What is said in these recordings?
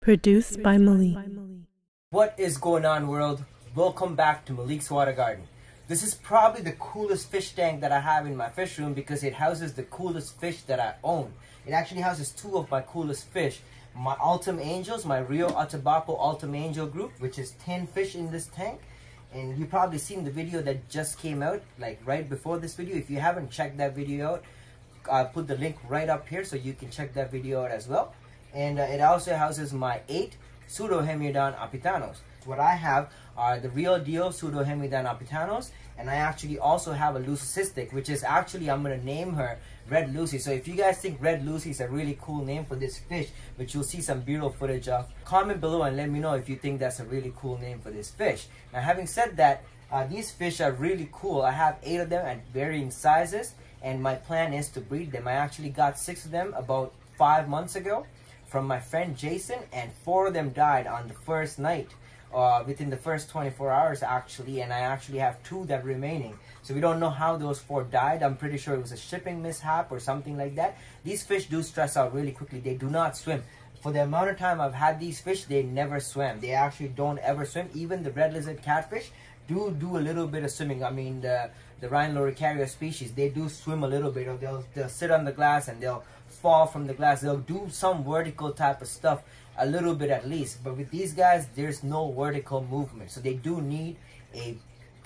Produced by Malik. What is going on, world? Welcome back to Malik's Water Garden. This is probably the coolest fish tank that I have in my fish room because it houses the coolest fish that I own. It actually houses two of my coolest fish. My Ultim Angels, my Rio Atabapo Ultim Angel group, which is 10 fish in this tank. And you've probably seen the video that just came out, like right before this video. If you haven't checked that video out, I'll put the link right up here so you can check that video out as well. And it also houses my 8 Psudohemiodon apithanos. What I have are the real deal Psudohemiodon apithanos, and I actually also have a leucistic, which is actually, I'm going to name her Red Lucy. So if you guys think Red Lucy is a really cool name for this fish, which you'll see some beautiful footage of, comment below and let me know if you think that's a really cool name for this fish. Now, having said that, these fish are really cool. I have 8 of them at varying sizes, and my plan is to breed them. I actually got 6 of them about 5 months ago from my friend Jason, and 4 of them died on the first night, within the first 24 hours actually, and I actually have 2 that remaining. So we don't know how those 4 died. I'm pretty sure it was a shipping mishap or something like that. These fish do stress out really quickly. They do not swim. For the amount of time I've had these fish, they never swim. They actually don't ever swim. Even the red lizard catfish do a little bit of swimming. I mean, the Rhinoloricaria species, they do swim a little bit, or they'll sit on the glass and they'll fall from the glass. They'll do some vertical type of stuff a little bit at least, but with these guys there's no vertical movement, so they do need a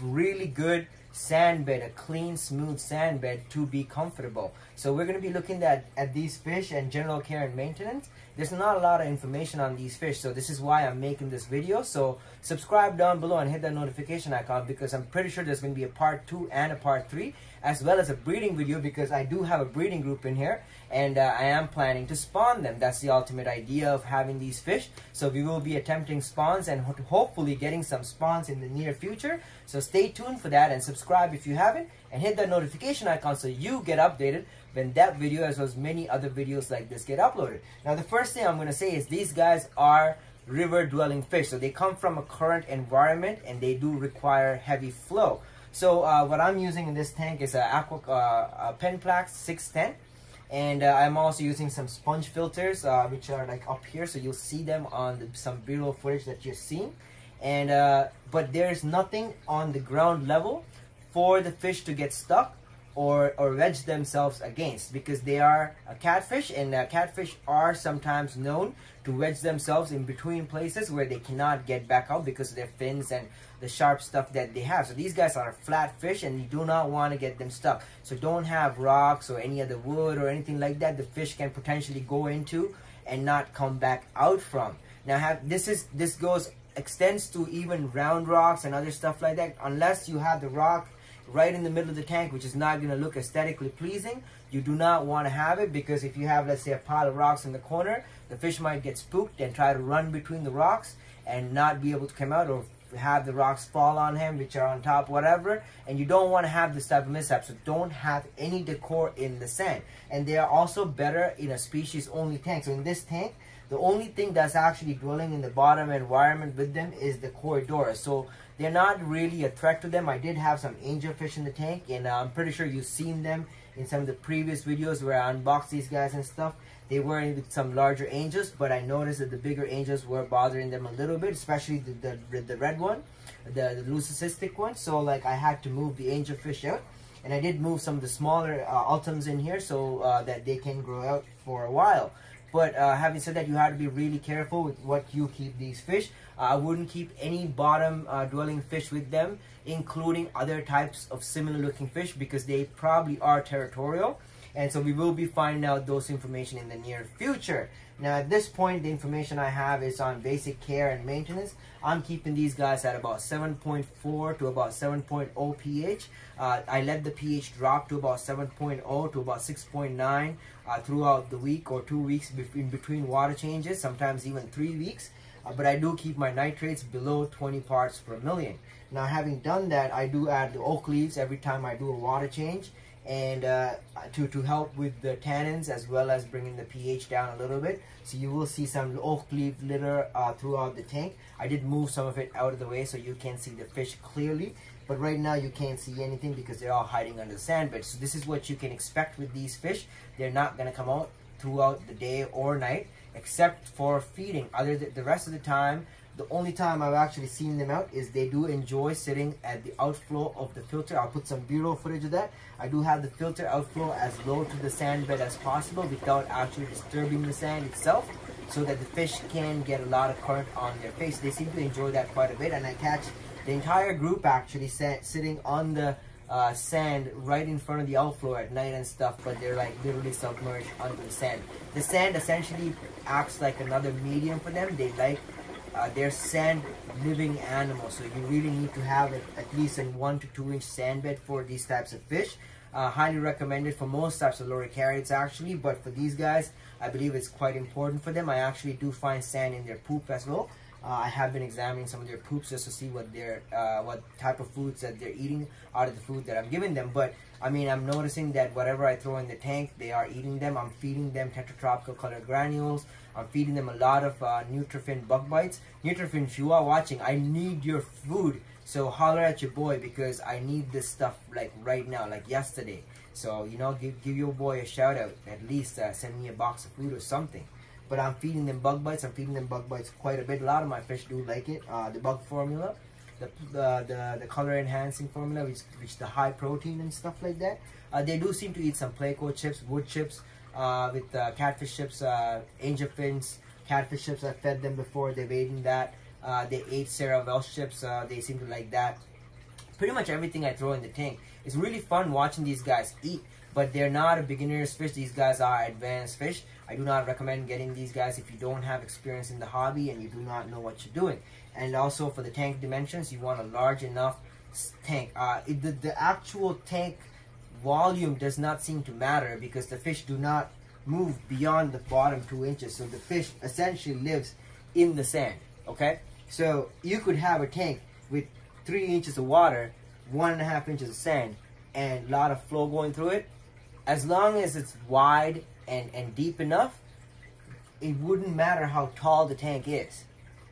really good sand bed, a clean smooth sand bed to be comfortable. So we're going to be looking at these fish and general care and maintenance. There's not a lot of information on these fish, so this is why I'm making this video. So subscribe down below and hit that notification icon, because I'm pretty sure there's going to be a part 2 and a part 3, as well as a breeding video, because I do have a breeding group in here, and I am planning to spawn them. That's the ultimate idea of having these fish. So we will be attempting spawns and hopefully getting some spawns in the near future. So stay tuned for that, and subscribe if you haven't, and hit that notification icon so you get updated when that video, as well as many other videos like this, get uploaded. Now, the first thing I'm going to say is these guys are river dwelling fish, so they come from a current environment and they do require heavy flow. So what I'm using in this tank is a Penplax 610, and I'm also using some sponge filters which are like up here, so you'll see them on some beautiful footage that you're seeing. And but there's nothing on the ground level for the fish to get stuck or wedge themselves against, because they are a catfish, and catfish are sometimes known to wedge themselves in between places where they cannot get back out because of their fins and the sharp stuff that they have. So these guys are flat fish, and you do not want to get them stuck. So don't have rocks or any other wood or anything like that the fish can potentially go into and not come back out from. Now extends to even round rocks and other stuff like that. Unless you have the rock right in the middle of the tank, which is not going to look aesthetically pleasing, you do not want to have it, because if you have, let's say, a pile of rocks in the corner, the fish might get spooked and try to run between the rocks and not be able to come out, or have the rocks fall on him, which are on top, whatever. And you don't want to have this type of mishap, so don't have any decor in the sand. And they are also better in a species only tank. So in this tank, the only thing that's actually dwelling in the bottom environment with them is the corridor. So they're not really a threat to them. I did have some angelfish in the tank, and I'm pretty sure you've seen them in some of the previous videos where I unboxed these guys and stuff. They were with some larger angels, but I noticed that the bigger angels were bothering them a little bit, especially the red one, the leucistic one. So like I had to move the angelfish out, and I did move some of the smaller ultims in here so that they can grow out for a while. But having said that, you have to be really careful with what you keep these fish. I wouldn't keep any bottom dwelling fish with them, including other types of similar looking fish, because they probably are territorial. And so we will be finding out those information in the near future. Now at this point, the information I have is on basic care and maintenance. I'm keeping these guys at about 7.4 to about 7.0 pH. I let the pH drop to about 7.0 to about 6.9 throughout the week or 2 weeks in between water changes, sometimes even 3 weeks. But I do keep my nitrates below 20 parts per million. Now, having done that, I do add the oak leaves every time I do a water change, and to help with the tannins, as well as bringing the pH down a little bit. So you will see some oak leaf litter throughout the tank. I did move some of it out of the way so you can see the fish clearly, but right now you can't see anything because they're all hiding under the sand bed. So this is what you can expect with these fish. They're not going to come out throughout the day or night, except for feeding. The rest of the time, the only time I've actually seen them out is they do enjoy sitting at the outflow of the filter. I'll put some B-roll footage of that. I do have the filter outflow as low to the sand bed as possible without actually disturbing the sand itself, so that the fish can get a lot of current on their face. They seem to enjoy that quite a bit, and I catch the entire group actually sitting on the sand right in front of the outflow at night and stuff, but they're like literally submerged under the sand. The sand essentially acts like another medium for them. They like they're sand living animals, so you really need to have at least a 1 to 2 inch sand bed for these types of fish. Highly recommended for most types of loricariids actually, but for these guys I believe it's quite important for them. I actually do find sand in their poop as well. I have been examining some of their poops just to see what type of foods that they're eating out of the food that I'm giving them. But I mean, I'm noticing that whatever I throw in the tank, they are eating them. I'm feeding them tetratropical color granules. I'm feeding them a lot of Nutrifin bug bites. Nutrifin, if you are watching, I need your food. So holler at your boy, because I need this stuff like right now, like yesterday. So, you know, give your boy a shout out. At least send me a box of food or something. But I'm feeding them bug bites. I'm feeding them bug bites quite a bit. A lot of my fish do like it. The bug formula, the color enhancing formula, which the high protein and stuff like that. They do seem to eat some Playco chips, wood chips, with catfish chips, angel fins, catfish chips. I fed them before. They've eaten that. They ate Sarah Welsh chips. They seem to like that. Pretty much everything I throw in the tank. It's really fun watching these guys eat, but they're not a beginner's fish. These guys are advanced fish. I do not recommend getting these guys if you don't have experience in the hobby and you do not know what you're doing. And also for the tank dimensions, you want a large enough tank. The actual tank volume does not seem to matter because the fish do not move beyond the bottom 2 inches. So the fish essentially lives in the sand, okay? So you could have a tank with 3 inches of water, 1.5 inches of sand, and a lot of flow going through it. As long as it's wide and deep enough, it wouldn't matter how tall the tank is.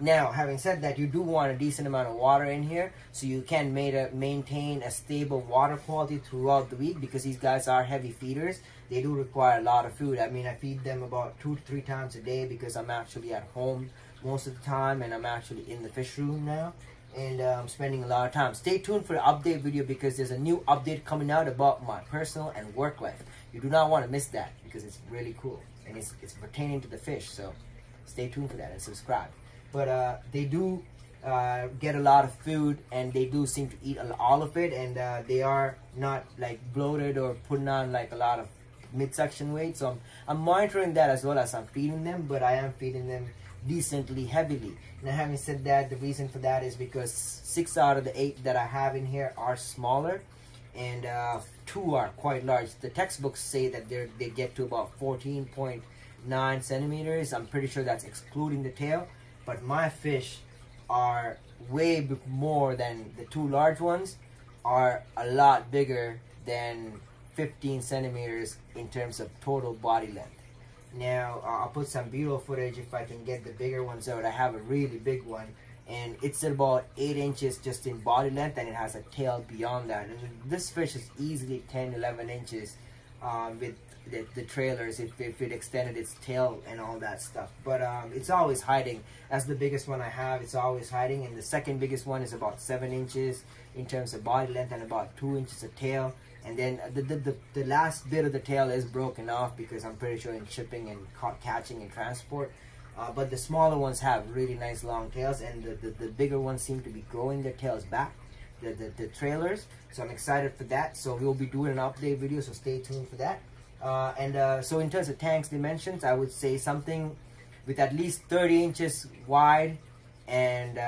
Now, having said that, you do want a decent amount of water in here so you can maintain a stable water quality throughout the week, because these guys are heavy feeders. They do require a lot of food. I mean, I feed them about 2 to 3 times a day because I'm actually at home most of the time, and I'm actually in the fish room now, and I'm spending a lot of time. Stay tuned for the update video, because there's a new update coming out about my personal and work life. You do not want to miss that, because it's really cool and it's pertaining to the fish. So stay tuned for that and subscribe. But they do get a lot of food, and they do seem to eat all of it, and they are not like bloated or putting on like a lot of midsection weight. So I'm monitoring that as well as I'm feeding them, but I am feeding them decently heavily. Now, having said that, the reason for that is because 6 out of the 8 that I have in here are smaller, and 2 are quite large. The textbooks say that they get to about 14.9 centimeters. I'm pretty sure that's excluding the tail, but my fish are way more than the 2 large ones, are a lot bigger than 15 centimeters in terms of total body length. Now, I'll put some B-roll footage if I can get the bigger ones out. I have a really big one, and it's about 8 inches just in body length, and it has a tail beyond that. And this fish is easily 10-11 inches with the trailers if it extended its tail and all that stuff. But it's always hiding. That's the biggest one I have. It's always hiding. And the second biggest one is about 7 inches in terms of body length and about 2 inches of tail. And then the last bit of the tail is broken off because I'm pretty sure in shipping and catching and transport. But the smaller ones have really nice long tails, and the bigger ones seem to be growing their tails back, the trailers. So I'm excited for that. So we'll be doing an update video, so stay tuned for that. So in terms of tanks dimensions, I would say something with at least 30 inches wide and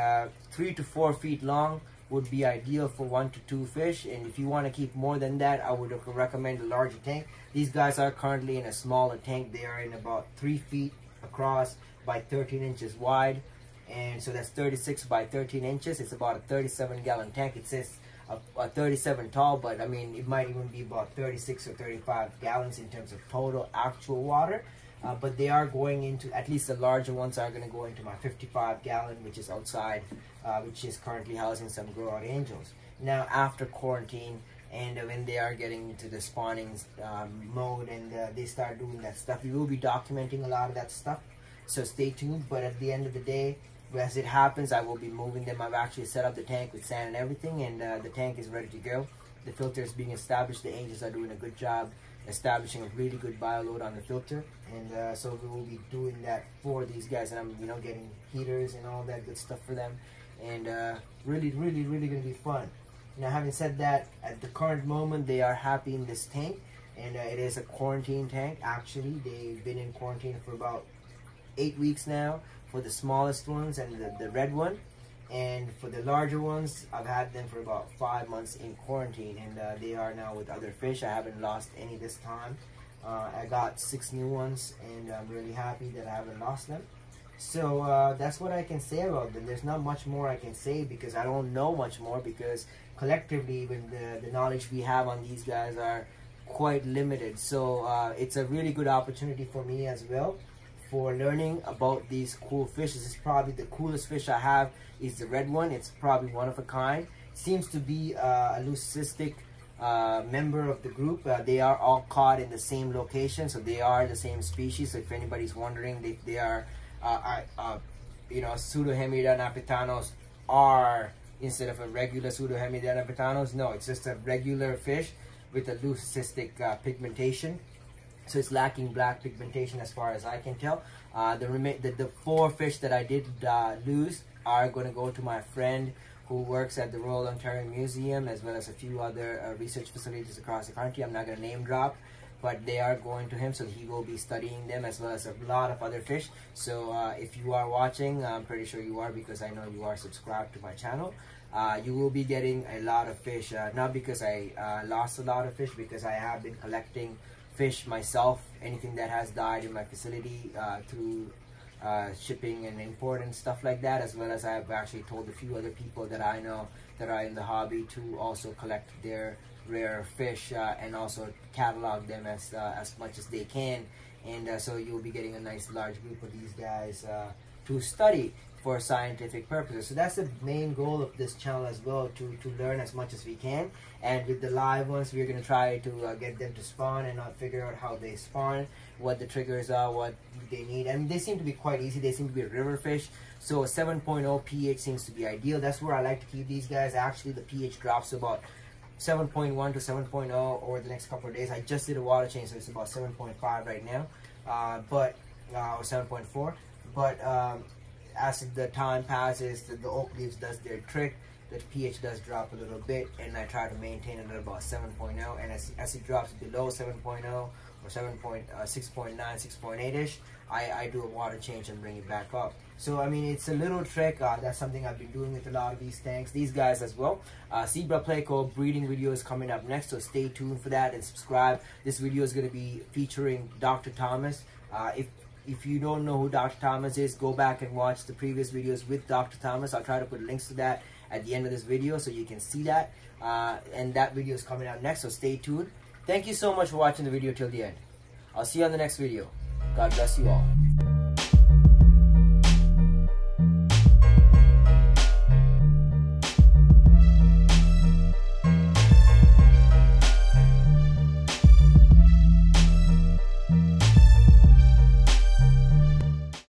3 to 4 feet long would be ideal for 1 to 2 fish. And if you want to keep more than that, I would recommend a larger tank. These guys are currently in a smaller tank. They are in about 3 feet across by 13 inches wide, and so that's 36 by 13 inches. It's about a 37-gallon tank. It says a 37 tall, but I mean it might even be about 36 or 35 gallons in terms of total actual water. But they are going into, at least the larger ones are going to go into my 55-gallon, which is outside, which is currently housing some grow-out angels. Now, after quarantine, and when they are getting into the spawning mode and they start doing that stuff, we will be documenting a lot of that stuff. So stay tuned. But at the end of the day, as it happens, I will be moving them. I've actually set up the tank with sand and everything, and the tank is ready to go. The filter is being established. The angels are doing a good job establishing a really good bioload on the filter, and so we will be doing that for these guys. And I'm getting heaters and all that good stuff for them, and really gonna be fun. Now, having said that, at the current moment they are happy in this tank, and it is a quarantine tank. Actually, they've been in quarantine for about 8 weeks now for the smallest ones and the red one. And for the larger ones, I've had them for about 5 months in quarantine, and they are now with other fish. I haven't lost any this time. I got 6 new ones, and I'm really happy that I haven't lost them. So that's what I can say about them. There's not much more I can say because I don't know much more, because collectively even the knowledge we have on these guys are quite limited. So it's a really good opportunity for me as well for learning about these cool fish. This is probably the coolest fish I have, is the red one. It's probably one of a kind. Seems to be a leucistic member of the group. They are all caught in the same location, so they are the same species. So if anybody's wondering, they are Psudohemiodon apithanos are, instead of a regular Psudohemiodon apithanos, no, it's just a regular fish with a leucistic pigmentation. So it's lacking black pigmentation as far as I can tell. The 4 fish that I did lose are going to go to my friend who works at the Royal Ontario Museum, as well as a few other research facilities across the country. I'm not going to name drop, but they are going to him, so he will be studying them, as well as a lot of other fish. So if you are watching, I'm pretty sure you are, because I know you are subscribed to my channel. You will be getting a lot of fish, not because I lost a lot of fish, because I have been collecting fish myself, anything that has died in my facility through shipping and import and stuff like that, as well as I've actually told a few other people that I know that are in the hobby to also collect their rare fish and also catalog them as much as they can. And so you'll be getting a nice large group of these guys to study for scientific purposes. So that's the main goal of this channel as well, to learn as much as we can. And with the live ones, we're going to try to get them to spawn and figure out how they spawn, what the triggers are, what they need. I mean, they seem to be quite easy. They seem to be river fish, so a 7.0 pH seems to be ideal. That's where I like to keep these guys. Actually, the pH drops to about 7.1 to 7.0 over the next couple of days. I just did a water change, so it's about 7.5 right now, or 7.4. But as the time passes, the oak leaves does their trick. The pH does drop a little bit, and I try to maintain it at about 7.0. And as it drops below 7.0 or 6.9, 6.8ish, I do a water change and bring it back up. So I mean, it's a little trick. That's something I've been doing with a lot of these tanks, these guys as well. Zebra pleco breeding video is coming up next, so stay tuned for that and subscribe. This video is going to be featuring Dr. Thomas. If you don't know who Dr. Thomas is, go back and watch the previous videos with Dr. Thomas. I'll try to put links to that at the end of this video so you can see that. And that video is coming out next, so stay tuned. Thank you so much for watching the video till the end. I'll see you on the next video. God bless you all.